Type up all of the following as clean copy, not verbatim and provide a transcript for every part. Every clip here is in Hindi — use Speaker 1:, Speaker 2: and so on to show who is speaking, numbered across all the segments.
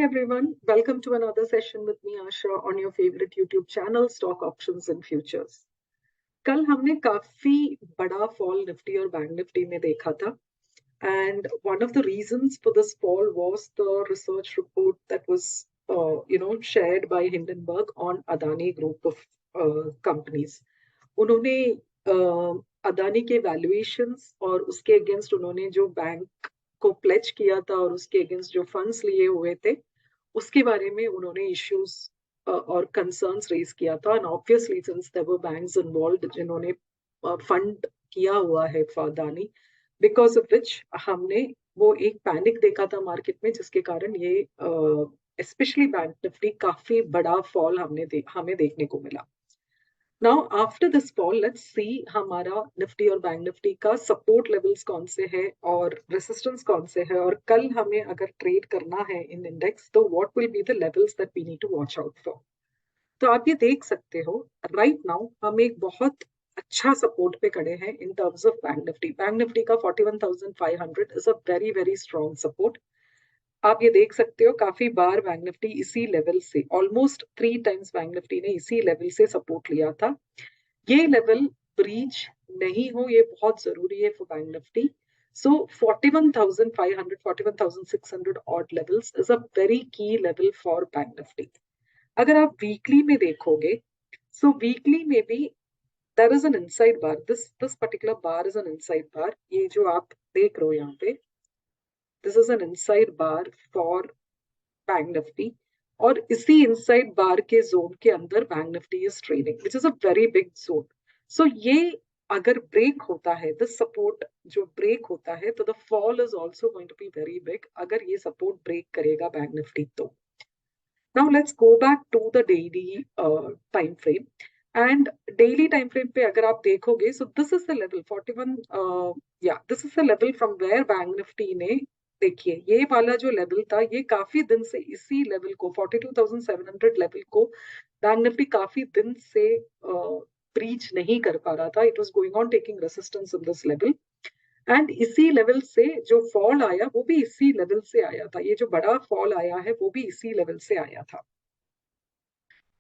Speaker 1: everyone, welcome to another session with me Asha on your favorite YouTube channel Stock Options and Futures. कल हमने काफी बड़ा फॉल निफ्टी और बैंक निफ्टी में देखा था and one of the reasons for this fall was the research report that was shared by Hindenburg on Adani group of companies. उन्होंने अदानी के वैल्यूएशंस और उसके अगेंस्ट उन्होंने जो बैंक को प्लेज किया था और उसके अगेंस्ट जो फंड्स लिए हुए थे उसके बारे में उन्होंने इश्यूज और कंसर्न्स रेज किया था and obviously since there were banks involved जिन्होंने फंड किया हुआ है for Adani because of which हमने वो एक पैनिक देखा था मार्केट में जिसके कारण ये स्पेशली बैंक निफ्टी काफी बड़ा फॉल हमें देखने को मिला. Now after this fall let's see हमारा निफ्टी और बैंक निफ्टी का सपोर्ट लेवल्स कौन से हैं और रेसिस्टेंस कौन से हैं और कल हमें अगर ट्रेड करना है इन इंडेक्स तो what will be the levels that we need to watch out for. तो आप ये देख सकते हो राइट नाउ हम एक बहुत अच्छा सपोर्ट पे खड़े हैं in terms of bank Nifty. Bank Nifty का 41,500 is a very very strong support. आप ये देख सकते हो काफी बार बैंक निफ्टी इसी लेवल से ऑलमोस्ट 3 टाइम्स बैंक निफ्टी ने इसी लेवल से सपोर्ट लिया था. ये लेवल ब्रीच नहीं हो ये बहुत जरूरी है for bank Nifty. So 41,500 41,600 odd levels is a very key level for bank Nifty. अगर आप वीकली में देखोगे सो वीकली में भी there is an inside bar. This particular bar is an inside bar. ये जो आप देख रहे हो यहाँ पे this is an inside bar for bank Nifty और इसी इनसाइड बार के जोन के अंदर bank Nifty is trading which is a very big zone. So ये अगर ब्रेक होता है दिस सपोर्ट जो ब्रेक होता है तो the fall is also going to be very big अगर ये सपोर्ट ब्रेक करेगा बैंक निफ्टी तो. Now let's go back to the daily time frame and daily time frame पे अगर आप देखोगे so this is the level 41 this is the level from where bank Nifty ने देखिए ये वाला जो लेवल था ये काफी दिन से इसी लेवल को 42,700 लेवल को बैंक निफ्टी काफी दिन से ब्रीच नहीं कर पा रहा था. It was going on taking resistance in this level and इसी लेवल से जो फॉल आया वो भी इसी लेवल से आया था. ये जो बड़ा फॉल आया है वो भी इसी लेवल से आया था.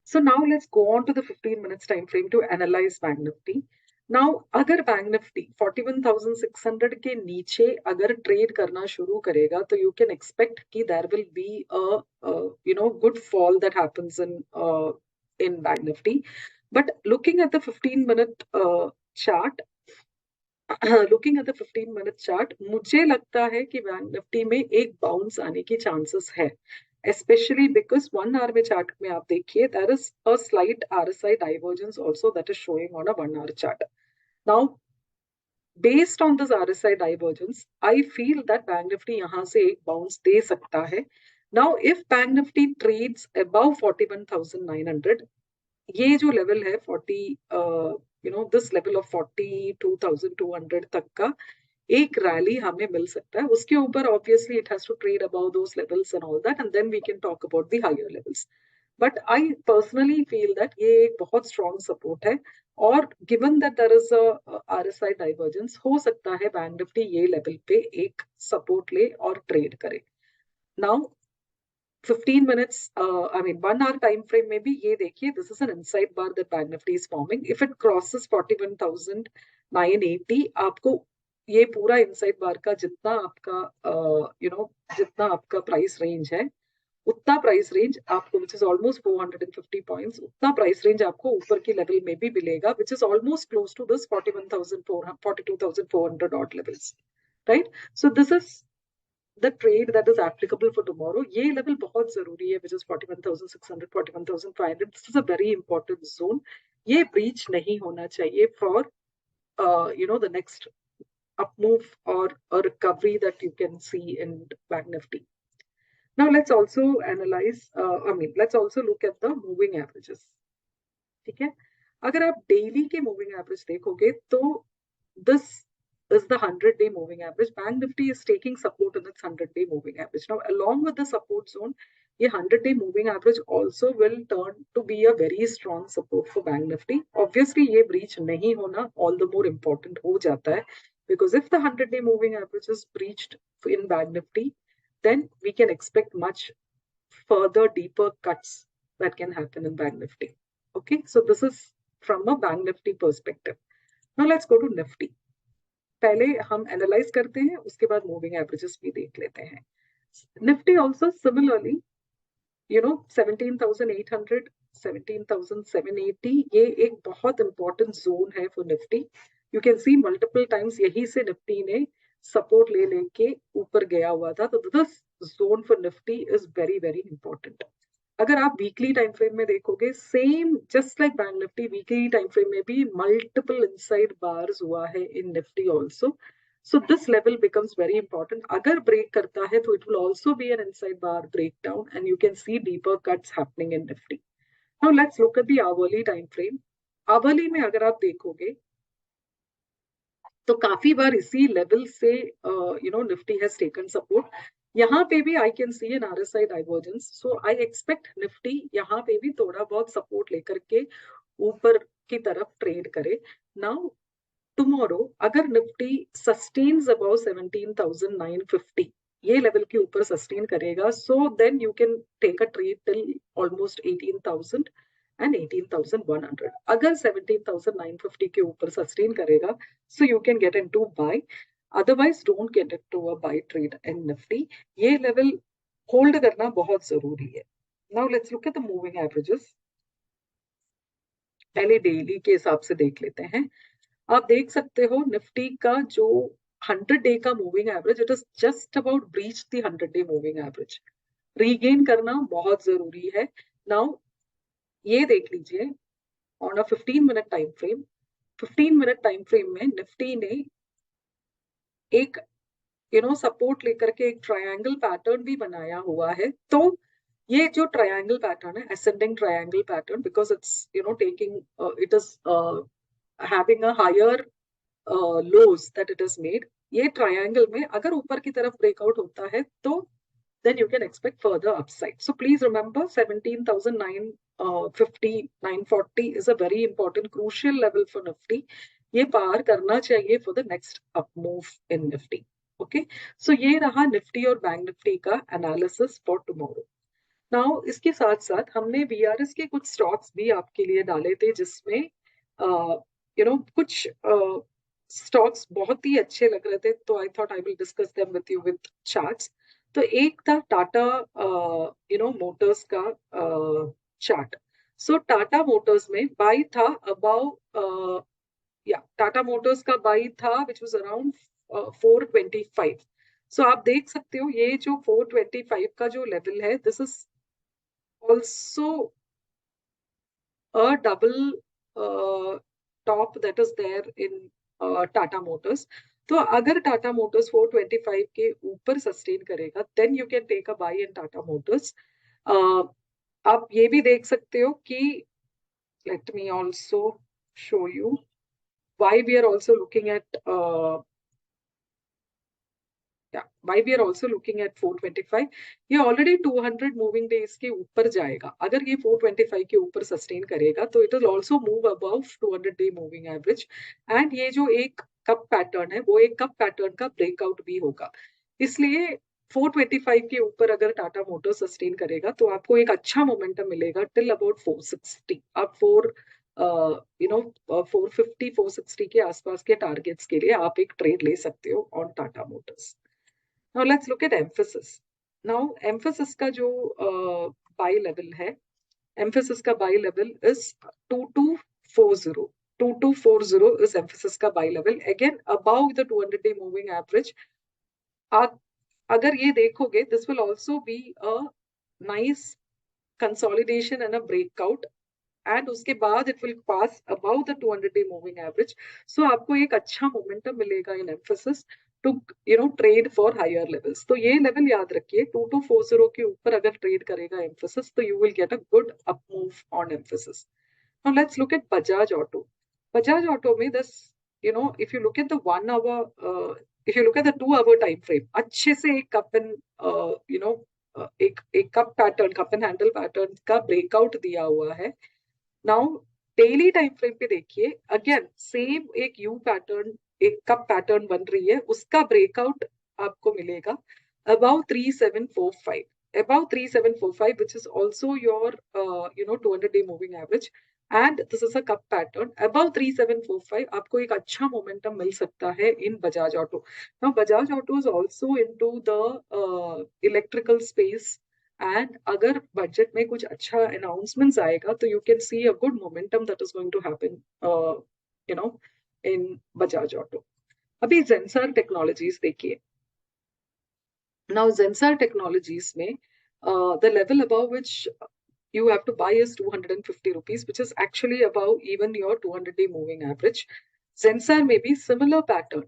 Speaker 1: So now let's go on to the 15 minutes time frame to analyze Bank Nifty. Now अगर बैंक निफ्टी 41,600 के नीचे अगर ट्रेड करना शुरू करेगा तो you can expect कि there will be a good fall that happens in Bank Nifty. But looking at the 15-minute chart, looking at the 15-minute chart, मुझे लगता है कि बैंक निफ्टी में एक बाउंस आने की चांसेस है. Especially because 1 hour में chart में आप देखिए there is a slight RSI divergence also that is showing on a 1 hour chart. Now based on this RSI divergence I feel that Bank Nifty यहाँ से एक bounce दे सकता है. Now if Bank Nifty trades above 41,900 ये जो लेवल है 40 this level of 42,200 तक का एक रैली हमें मिल सकता है. उसके ऊपर obviously it has to trade about those levels and all that and then we can talk about the higher levels. But I personally feel that ये एक बहुत स्ट्रॉन्ग सपोर्ट है और given that there is a RSI divergence हो सकता है बैंक निफ्टी ये लेवल पे एक सपोर्ट ले और ट्रेड करे. Now 15 minutes, 1 hour time frame में भी ये देखिए this is an inside bar that Bank Nifty is forming. If it crosses 41,980 आपको ये पूरा इनसाइड बार का जितना आपका जितना आपका प्राइस रेंज है उतना प्राइस रेंज आपको which is almost 450 points उतना प्राइस रेंज आपको ऊपर की लेवल में भी मिलेगा which is almost close to this 42,400 odd levels, right? So this is the trade that is applicable for tomorrow. ये level बहुत जरूरी है which is 41,600 41,500. This is a very important zone. ये breach नहीं होना चाहिए for the next up move or a recovery that you can see in Bank Nifty. Now let's also analyze let's also look at the moving averages. ठीक है, अगर आप डेली के मूविंग एवरेज देखोगे तो this is the 100-day moving average. Bank Nifty is taking support in its 100-day moving average. Now, along with the support zone, ये 100-day moving average also will turn to be a very strong support for Bank Nifty. Obviously, ये breach नहीं होना all the more important हो जाता है because if the 100-day moving average is breached in Bank Nifty, then we can expect much further deeper cuts that can happen in Bank Nifty. Okay, so this is from a Bank Nifty perspective. Now let's go to Nifty. पहले हम एनालाइज करते हैं, उसके बाद मूविंग एवरेजेस भी देख लेते हैं. निफ्टी ऑल्सो सिमिलरली 17,800 17,780 ये एक बहुत इंपॉर्टेंट जोन है for Nifty. You can see multiple times यही से निफ्टी ने सपोर्ट ले लेके ऊपर गया हुआ था. तो this zone for Nifty is very very important. अगर आप वीकली टाइम फ्रेम में देखोगे, same just like bank Nifty, weekly time frame में भी मल्टीपल इनसाइड बार्स हुआ है in Nifty also. So this level becomes very important. अगर ब्रेक करता है तो it will also be an inside bar breakdown and you can see deeper cuts happening in Nifty. Now let's look at the hourly time frame. Hourly में अगर आप देखोगे तो काफी बार इसी लेवल से निफ्टी हैज टेकन सपोर्ट. यहाँ पे भी I can see an RSI divergence. So I expect Nifty यहाँ पे भी थोड़ा बहुत सपोर्ट लेकर के ऊपर की तरफ ट्रेड करे. नाउ टुमारो अगर निफ्टी सस्टेन्स अबाउ 17,950 ये लेवल के ऊपर सस्टेन करेगा, so then you can take a trade till almost 18,000 and 18,100. अगर 17,950 के ऊपर सस्टेन करेगा, so you can get into buy. Otherwise don't get into a buy trade in Nifty. ये लेवल होल्ड करना बहुत जरूरी है. Now let's look at the moving averages. पहले डेली के हिसाब से देख लेते हैं. आप देख सकते हो निफ्टी का जो 100 डे का moving average, it is just about breach the 100 day moving average. Regain करना बहुत जरूरी है. नाउ ये देख लीजिए on a 15 minute time frame. 15 minute time frame में निफ्टी ने एक सपोर्ट लेकर के एक ट्रायंगल पैटर्न भी बनाया हुआ है. तो ये जो ट्रायंगल पैटर्न है, ascending triangle pattern, because it's taking it is having a higher lows that it is made. ये ट्रायंगल में अगर ऊपर की तरफ ब्रेकआउट होता है तो then you can expect further upside. So please remember 17,950, 940 is a very important crucial level for Nifty. ये पार करना चाहिए for the next up move in Nifty. Okay, so ये रहा निफ्टी और बैंक निफ्टी का एनालिसिस फॉर टुमारो. नाउ इसके साथ साथ हमने VRS के कुछ स्टॉक्स भी आपके लिए डाले थे, जिसमें कुछ स्टॉक्स बहुत ही अच्छे लग रहे थे, तो I thought I will discuss them with you with charts. तो एक था टाटा मोटर्स का चार्ट. सो टाटा मोटर्स में बाई था अबाउ टाटा मोटर्स का बाई था विच वाज अराउंड 425. सो आप देख सकते हो ये जो 425 का जो लेवल है, this is also a double top that is there in Tata Motors. तो अगर टाटा मोटर्स 425 के ऊपर सस्टेन करेगा, then you can take a buy in Tata Motors. आप ये भी देख सकते हो कि let me also show you why we are also looking at why we are also looking at 425. ये ऑलरेडी 200 मूविंग डेज के ऊपर जाएगा. अगर ये 425 के ऊपर सस्टेन करेगा तो it will also move above 200 day moving average. And ये जो एक कप पैटर्न है, वो एक कप पैटर्न का ब्रेकआउट भी होगा. इसलिए 425 के ऊपर अगर टाटा मोटर सस्टेन करेगा तो आपको एक अच्छा मोमेंटम मिलेगा टिल अबाउट 460. आप 450 460 के आसपास के टारगेट्स के लिए आप एक ट्रेड ले सकते हो on Tata Motors. Now let's look at Mphasis. Now Mphasis का जो buy level है, Mphasis का buy level is 2240. 2240 is Mphasis का buy level. Again above the 200 day moving average. अगर ये देखोगे, this will also be a nice consolidation and a breakout. And उसके बाद it will pass above the 200 day moving average. So आपको एक अच्छा momentum मिलेगा in Mphasis to trade for higher levels. तो ये लेवल याद रखिए, 2240 के ऊपर अगर ट्रेड करेगा Mphasis तो you will get a good up move on Mphasis. Now let's look at Bajaj Auto. Bajaj Auto में this if you look at the 1 hour if you look at the 2 hour time frame, अच्छे से एक cup and एक cup pattern, cup and handle pattern का ब्रेकआउट दिया हुआ है. नाउ डेली टाइम फ्रेम पे देखिए, अगेन सेम एक यू पैटर्न, एक कप पैटर्न बन रही है, उसका ब्रेकआउट आपको मिलेगा about 3745. above 3745, which is also your 200-day moving average, and this is a cup pattern above 3745, आपको एक अच्छा momentum मिल सकता है in Bajaj Auto. Now Bajaj Auto is also into the electrical space, and अगर budget में कुछ अच्छा announcements आएगा तो you can see a good momentum that is going to happen you know in Bajaj Auto. अभी Zensar Technologies देखिए. Now Zensar Technologies में the level above which you have to buy is 250 rupees, which is actually above even your 200-day moving average. Zensar may be similar pattern.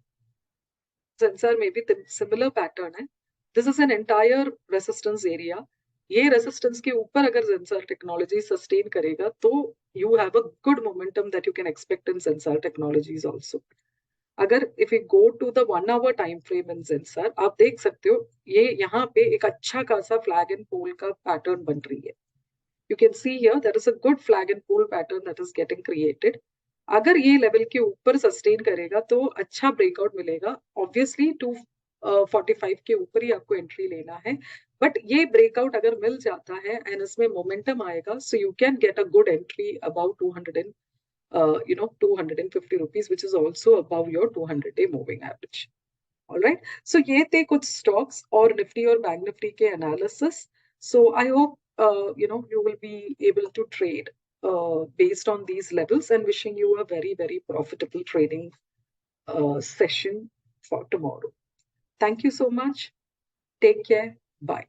Speaker 1: Zensar may be similar pattern है. This is an entire resistance area. ये resistance के ऊपर अगर Zensar Technologies sustain करेगा तो you have a good momentum that you can expect in Zensar Technologies also. अगर if we go to the 1 hour time frame in Zensar, आप देख सकते हो ये यहाँ पे एक अच्छा खासा flag and pole का pattern बन रही है. You can see here there is a good flag and pole pattern that is getting created. अगर ये लेवल के ऊपर सस्टेन करेगा तो अच्छा ब्रेकआउट मिलेगा. ऑब्वियसली 245 के ऊपर ही आपको एंट्री लेना है, बट ये ब्रेकआउट अगर मिल जाता है एंड इसमें मोमेंटम आएगा, so you can get a good entry about 250 rupees, which is also above your 200-day moving average. All right. So ये थे कुछ stocks और Nifty और Bank Nifty के analysis. So I hope you will be able to trade based on these levels, and wishing you a very, very profitable trading session for tomorrow. Thank you so much. Take care. Bye.